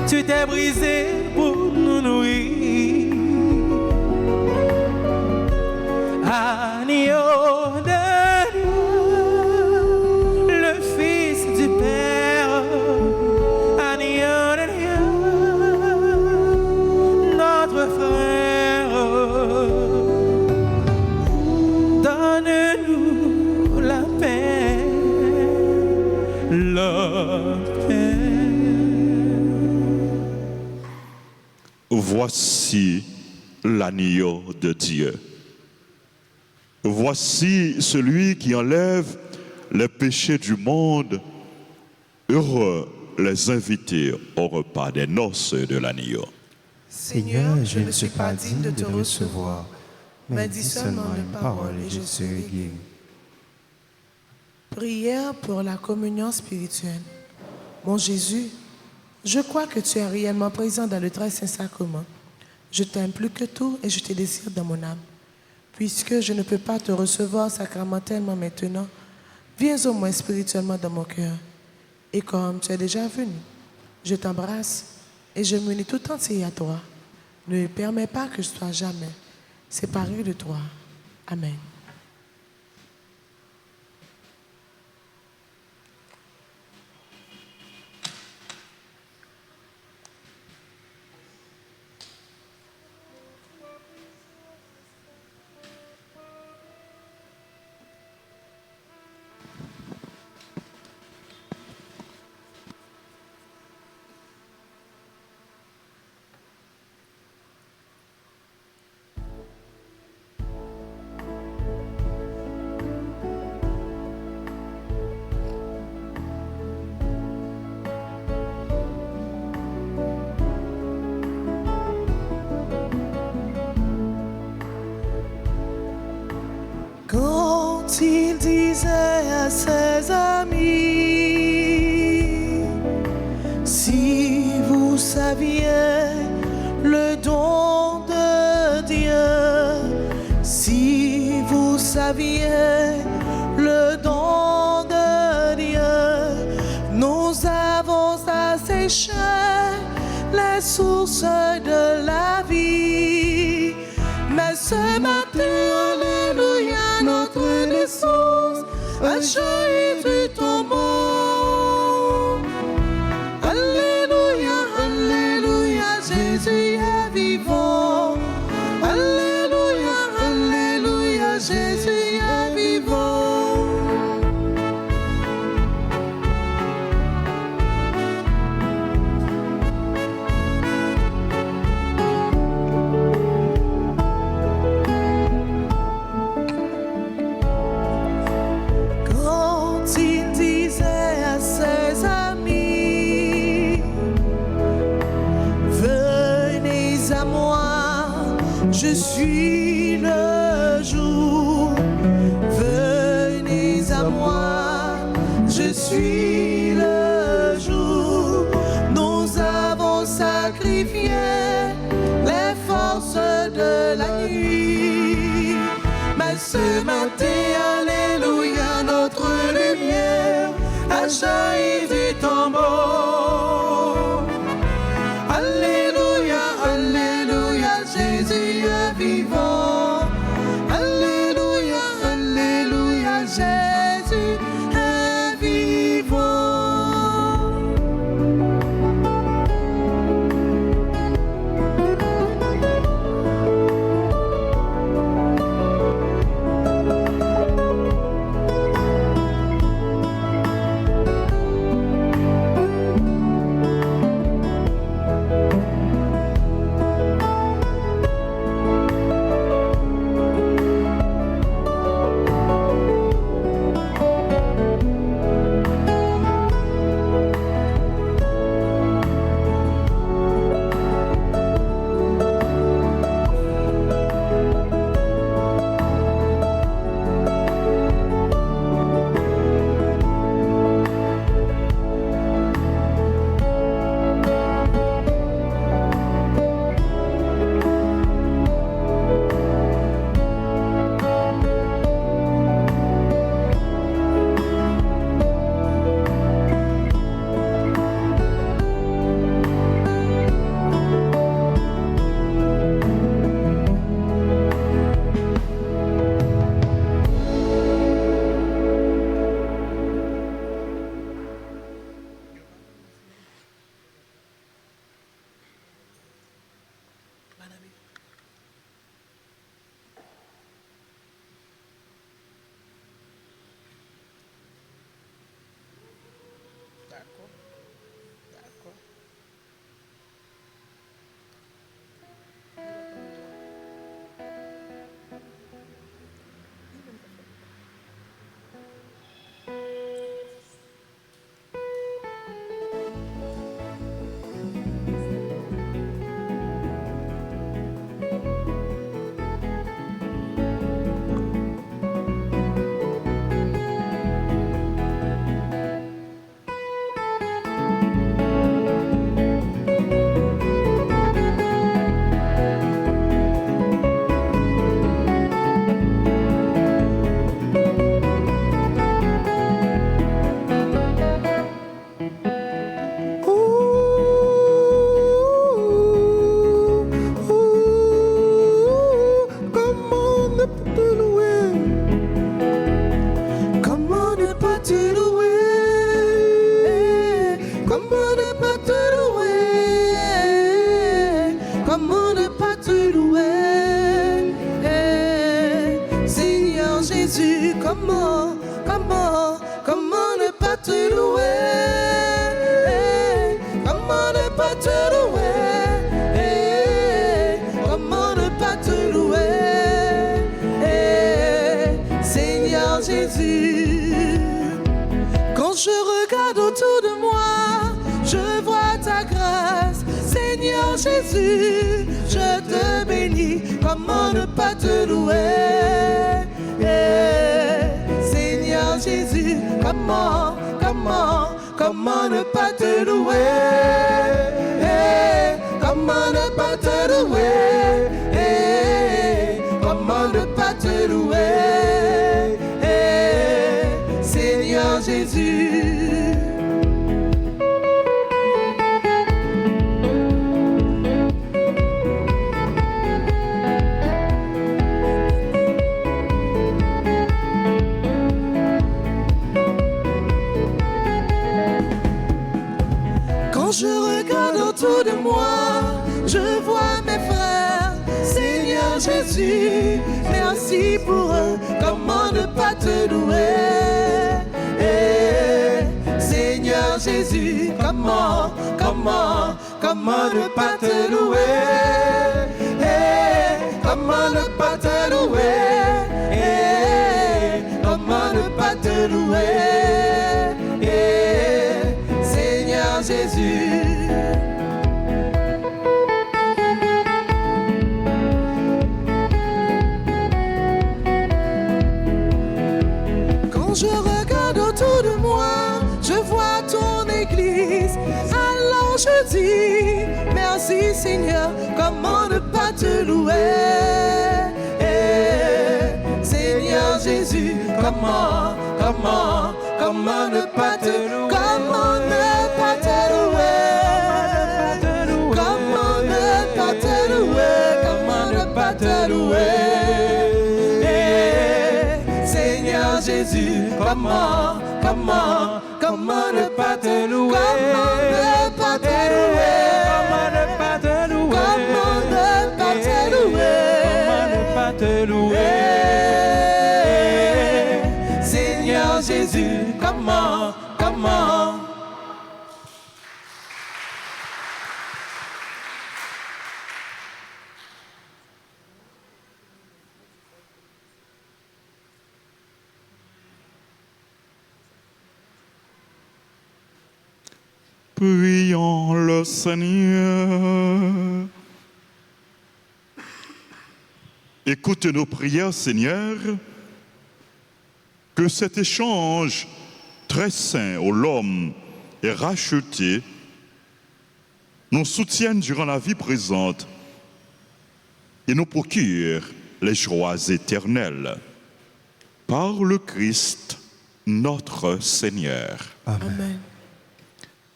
tu t'es brisé pour nous nourrir. Agneau de Dieu, le Fils du Père, agneau de Dieu, notre frère, donne-nous la paix, la paix. Voici l'agneau de Dieu. Voici celui qui enlève les péchés du monde. Heureux les invités au repas des noces de l'agneau. Seigneur, je ne suis pas digne de te recevoir, mais dis seulement une parole et je serai guéri. Prière pour la communion spirituelle. Mon Jésus, je crois que tu es réellement présent dans le très saint sacrement. Je t'aime plus que tout et je te désire dans mon âme. Puisque je ne peux pas te recevoir sacramentellement maintenant, viens au moins spirituellement dans mon cœur. Et comme tu es déjà venu, je t'embrasse et je m'unis tout entier à toi. Ne permets pas que je sois jamais séparé de toi. Amen. Quand il disait à ses amis, si vous saviez le don de Dieu, si vous saviez le don de Dieu, nous avons asséché les sources de la vie. Mais ce matin, alléluia, notre naissance a jailli du tombeau. Alléluia, alléluia, Jésus est vivant. Alléluia, alléluia, Jésus est vivant. Quand il disait à ses amis, venez à moi, je suis le jour. Venez à moi, je suis le jour. Nous avons sacrifié les forces de la nuit. Mais ce matin, alléluia, notre lumière a jailli du tombeau. Alléluia, alléluia, Jésus est vivant. Alléluia, alléluia, Jésus est vivant. Comment ne pas te louer? Comment ne pas te louer? Comment ne pas te louer? Seigneur Jésus, quand je regarde autour de moi, je vois ta grâce. Seigneur Jésus, je te bénis. Comment ne pas te louer? Jésus, comment ne pas te louer? Comment ne pas te louer? Comment ne pas te louer? Seigneur Jésus. Je regarde autour de moi, je vois mes frères. Seigneur Jésus, merci pour eux. Comment ne pas te louer? Seigneur Jésus, comment ne pas te louer? Comment ne pas te louer? Comment ne pas te louer? Seigneur Jésus. Quand je regarde autour de moi, je vois ton église. Alors je dis, merci Seigneur, comment ne pas te louer? Seigneur Jésus, comment ne pas te louer? Comment ne pas te louer? Comment ne pas te louer? Comment ne pas te louer? Seigneur Jésus, comment ne pas te louer? Comment ne pas te louer? Comment ne pas te louer? Comment ne pas te louer? Comment ne pas te louer? Seigneur Jésus, comment? Prions le Seigneur. Écoute nos prières, Seigneur, que cet échange très saint où l'homme est racheté nous soutienne durant la vie présente et nous procure les joies éternelles. Par le Christ, notre Seigneur. Amen.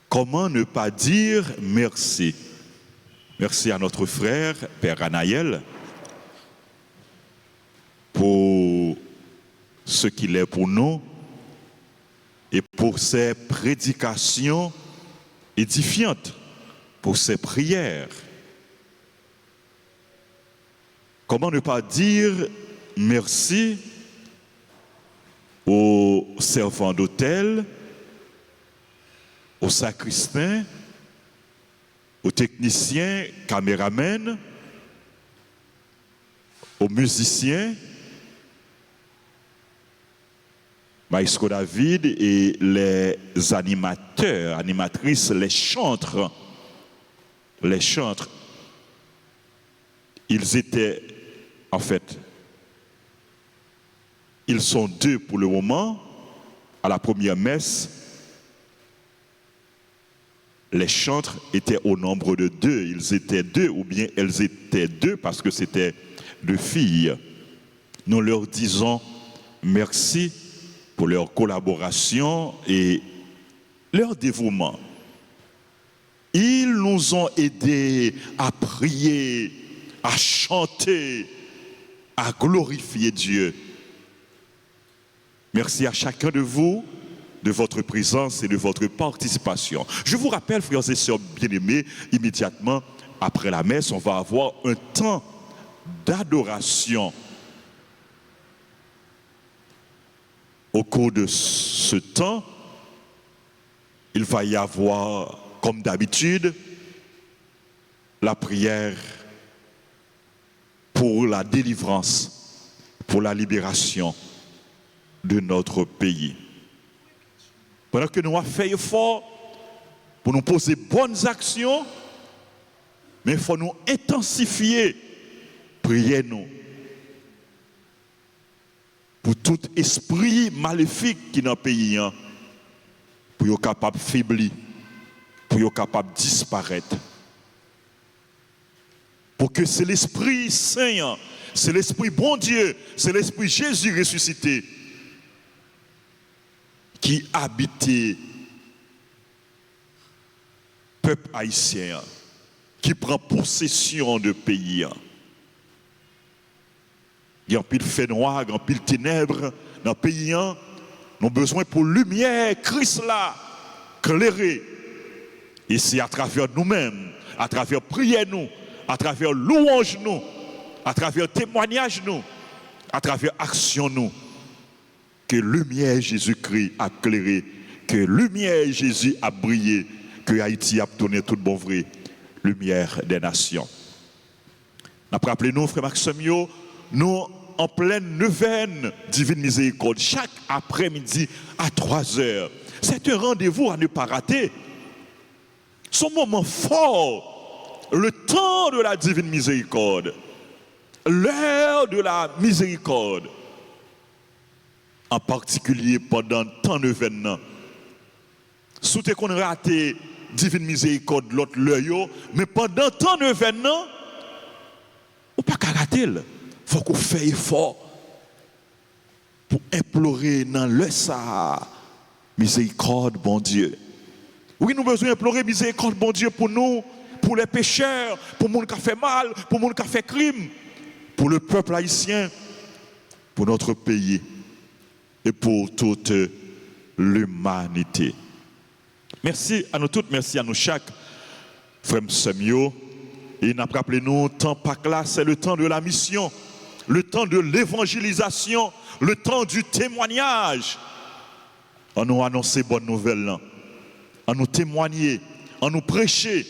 Comment ne pas dire merci? Merci à notre frère, Père Anaël, pour ce qu'il est pour nous et pour ses prédications édifiantes, pour ses prières. Comment ne pas dire merci aux servants d'hôtel, aux sacristains, aux techniciens, caméramens, aux musiciens, Maestro David et les animateurs, animatrices, les chantres. Ils étaient, en fait, ils sont deux pour le moment. À la première messe, les chantres étaient au nombre de deux. Ils étaient deux, ou bien elles étaient deux parce que c'était deux filles. Nous leur disons merci pour leur collaboration et leur dévouement. Ils nous ont aidés à prier, à chanter, à glorifier Dieu. Merci à chacun de vous de votre présence et de votre participation. Je vous rappelle, frères et sœurs bien-aimés, immédiatement après la messe, on va avoir un temps d'adoration. Au cours de ce temps, il va y avoir, comme d'habitude, la prière pour la délivrance, pour la libération de notre pays. Pendant que nous avons fait effort pour nous poser bonnes actions, mais il faut nous intensifier, priez-nous, pour tout esprit maléfique qui est dans le pays, pour être capable de faiblir, pour être capable de disparaître. Pour que c'est l'Esprit Saint, c'est l'Esprit bon Dieu, c'est l'Esprit Jésus ressuscité qui habitait le peuple haïtien, qui prend possession de pays. Il y a un pile fait noir, un pile ténèbres dans le pays. Nous avons besoin pour lumière, Christ là, éclairer. Et c'est à travers nous-mêmes, à travers prière nous, à travers louange nous, à travers témoignage nous, à travers action nous, que lumière Jésus-Christ a éclairé, que lumière Jésus a brillé, que Haïti a donné tout bon vrai, lumière des nations. Nous rappelons-nous, frère Maxime, nous en pleine neuvaine divine miséricorde, chaque après-midi à 3h. C'est un rendez-vous à ne pas rater. Son moment fort, le temps de la divine miséricorde, l'heure de la miséricorde, en particulier pendant tant d'événements. Souhaitez qu'on ait raté divine miséricorde l'autre l'heure, mais pendant tant d'événements, on ne peut pas rater. Il faut qu'on fasse effort pour implorer dans le ça miséricorde, bon Dieu. Oui, nous avons besoin d'implorer miséricorde, bon Dieu, pour nous, pour les pécheurs, pour les gens qui ont fait mal, pour les gens qui ont fait crime, pour le peuple haïtien, pour notre pays et pour toute l'humanité. Merci à nous toutes, merci à nous chaque, frère Semio. Et nous rappelons-nous, temps Pâques là, c'est le temps de la mission, le temps de l'évangélisation, le temps du témoignage. On nous annoncer bonne nouvelle, on nous témoigner, on nous prêcher,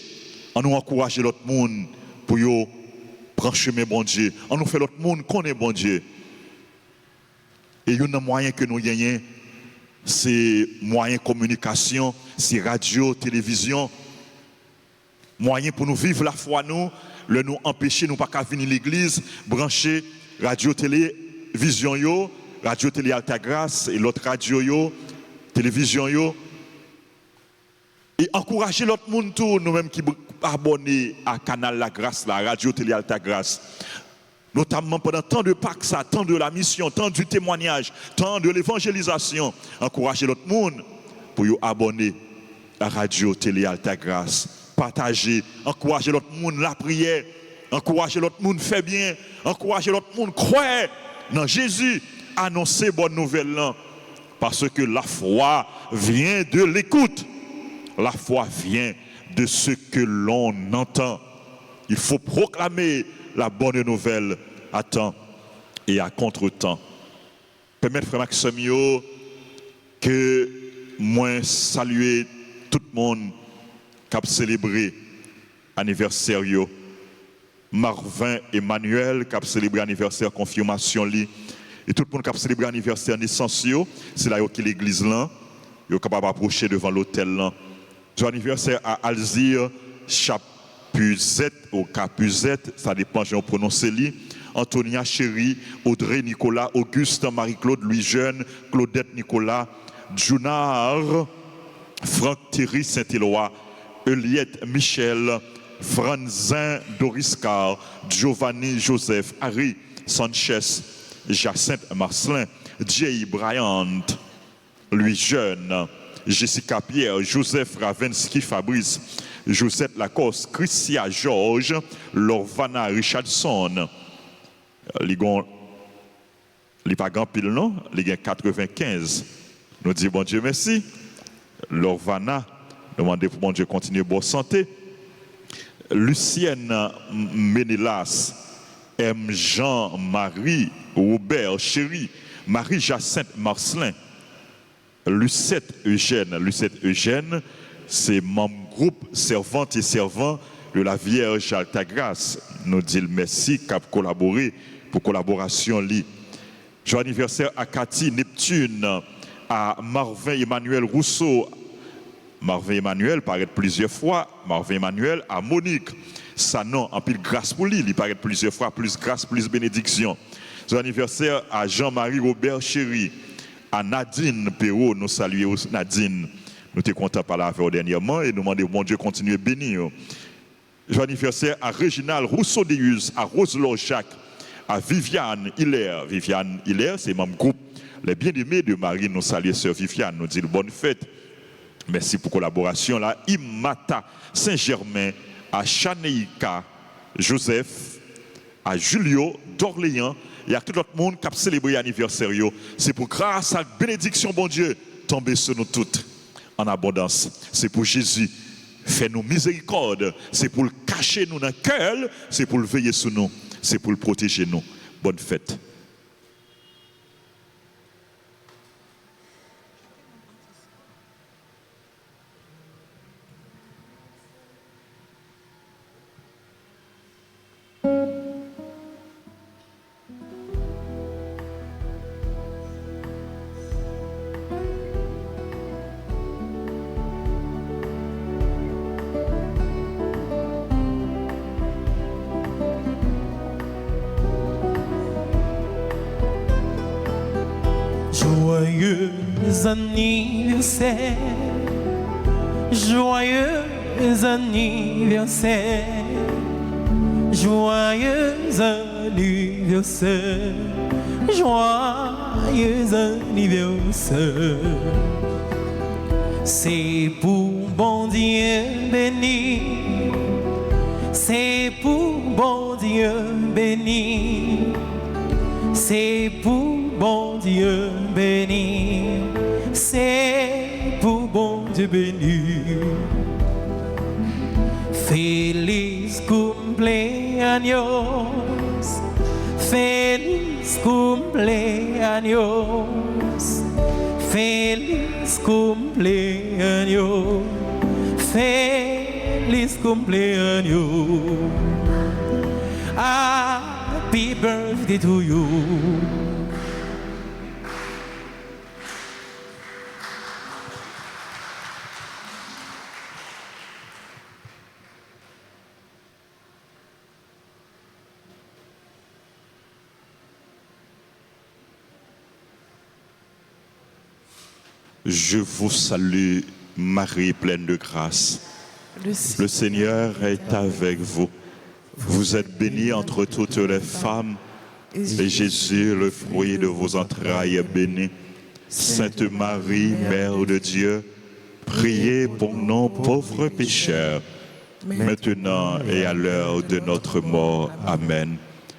on nous encourager l'autre monde pour yo prendre chemin bon Dieu, on nous fait l'autre monde connaître bon Dieu. Et il y a un moyen que nous gagnons, c'est moyen de communication, c'est radio, télévision. Moyen pour nous vivre la foi, nous empêcher, nous pas qu'à venir à l'église, brancher radio, télévision, radio, télé Alta Grâce et l'autre radio, télévision, et encourager l'autre monde, tout, nous-mêmes qui abonnés à Canal La Grâce, la radio, télé Alta Grâce. Notamment pendant tant de Pâques, tant de la mission, tant du témoignage, tant de l'évangélisation, encourager l'autre monde pour y abonner à la radio, télé Alta Grâce. Partager, encourager l'autre monde la prière, encourager l'autre monde fait bien, encourager l'autre monde croire dans Jésus, annoncer bonne nouvelle là, parce que la foi vient de l'écoute, la foi vient de ce que l'on entend. Il faut proclamer la bonne nouvelle à temps et à contre-temps. Permettez, frère Maxime, que moi saluer tout le monde qui a célébré l'anniversaire. Marvin Emmanuel qui a célébré l'anniversaire confirmation. Et tout le monde qui a célébré l'anniversaire naissance, c'est là que l'église là, il est capable d'approcher devant l'hôtel là. Joyeux anniversaire à Alzire Chapuzette ou Capuzette, ça dépend de prononcer li. Antonia Chéri, Audrey Nicolas, Auguste Marie-Claude, Louis Jeune, Claudette Nicolas, Junard, Franck Thierry Saint-Éloi, Eliette Michel, Franzin Doriscar, Giovanni Joseph, Harry Sanchez, Jacinthe Marcelin, Jay Bryant, Louis Jeune, Jessica Pierre, Joseph Ravensky Fabrice, Josette Lacoste, Christia Georges, Lorvana Richardson. Les pas grand pile non, les 95. Nous disons bon Dieu merci. Lorvana, demandez pour bon Dieu continuer bonne santé. Lucienne Ménélas, M. Jean-Marie Robert Chéri, Marie-Jacinthe Marcelin, Lucette Eugène, c'est membre groupe servantes et servants de la Vierge Alta Grâce. Nous disons merci qui a collaboré pour collaboration. Joyeux anniversaire à Cathy Neptune, à Marvin Emmanuel Rousseau. Marvin Emmanuel paraît plusieurs fois. Marvin Emmanuel à Monique. Ça non, en pile grâce pour lui. Il paraît plusieurs fois, plus grâce, plus bénédiction. Joyeux anniversaire à Jean-Marie Robert Chéri, à Nadine Perrault, nous saluons Nadine. Nous sommes contents de parler avec vous dernièrement et nous demandons bon Dieu continue à bénir. Joyeux anniversaire à Réginald Rousseau-Deus, à Rose-Laure Jacques, à Viviane Hilaire. Viviane Hilaire, c'est membre groupe Les Bien-Aimés de Marie. Nous saluons sœur Viviane, nous disons bonne fête. Merci pour la collaboration là. Imata Saint-Germain, à Chaneika Joseph, à Julio d'Orléans et à tout le monde qui a célébré l'anniversaire. C'est pour grâce à la bénédiction, bon Dieu, tomber sur nous toutes en abondance. C'est pour Jésus, fais-nous miséricorde. C'est pour le cacher nous dans le cœur, c'est pour le veiller sur nous, c'est pour le protéger nous. Bonne fête. Joyeux anniversaire, joyeux anniversaire, joyeux anniversaire, joyeux anniversaire. C'est pour bon Dieu béni, c'est pour bon Dieu béni, c'est pour bon Dieu béni, c'est pour bon Dieu béni. Feliz cumpleaños, feliz cumpleaños, feliz cumpleaños, feliz cumpleaños. Happy birthday to you. Je vous salue, Marie pleine de grâce. Le Seigneur est avec vous. Vous êtes bénie entre toutes les femmes, et Jésus, le fruit de vos entrailles, est béni. Sainte Marie, Mère de Dieu, priez pour nous pauvres pécheurs, maintenant et à l'heure de notre mort. Amen.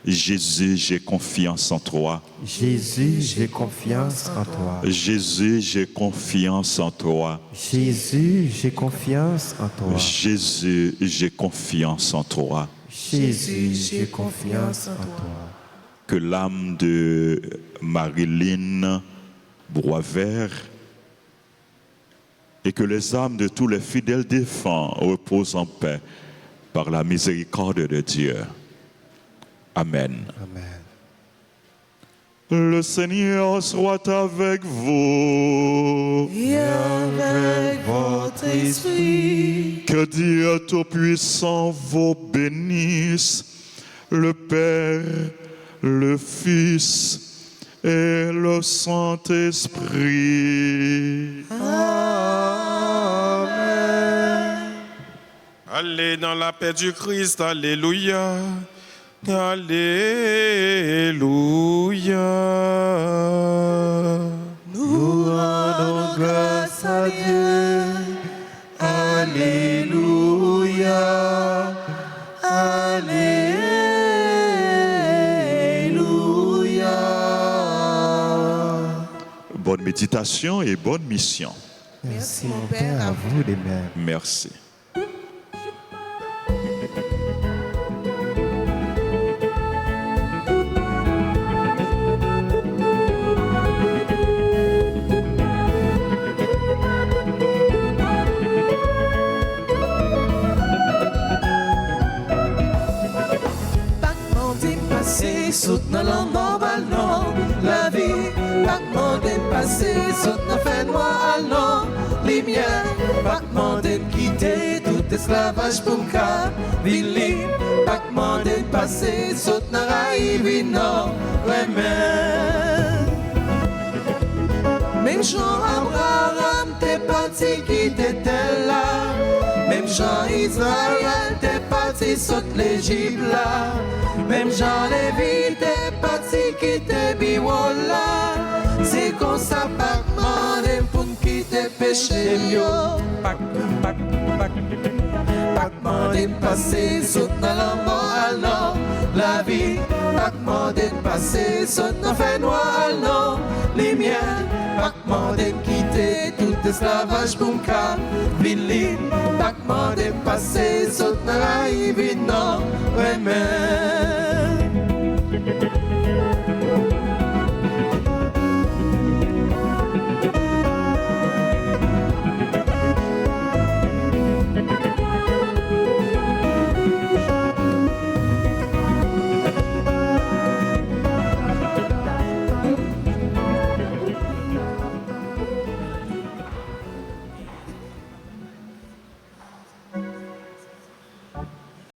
Jésus, j'ai confiance en toi. Jésus, j'ai confiance en toi. Jésus, j'ai confiance en toi. Jésus, j'ai confiance en toi. Jésus, j'ai confiance en toi. Jésus, j'ai confiance en toi. Que l'âme de Marilyn Boisvert et que les âmes de tous les fidèles défunts reposent en paix par la miséricorde de Dieu. Amen. Amen. Le Seigneur soit avec vous. Et avec votre esprit. Que Dieu Tout-Puissant vous bénisse, le Père, le Fils et le Saint-Esprit. Amen. Allez dans la paix du Christ, alléluia. Alléluia. Nous rendons grâce à Dieu. Alléluia. Alléluia. Bonne méditation et bonne mission. Merci mon Père, à vous de même. Merci. Saute dans l'embarras, non, la vie, pas demander de passer, saute dans fait noir, non, lumière, pas demander de quitter tout esclavage pour m'ka vili, pas demander de passer, saute dans la rive non, remède. Même Jean Abraham t'es parti qui t'était là, même Jean Israël t'es parti saute l'Égypte là, même Jean Lévi t'es parti qui t'es biwola, c'est comme ça pas demander pour quitter péché yo. Pas demander de passer, saute dans la mort, non. La vie, pas demander de passer, saute dans fait noir, non. Lumière, pas demander de quitter tout esclavage pour m'ka vili. Pas demander de passer, saute dans la rive, non. Remède.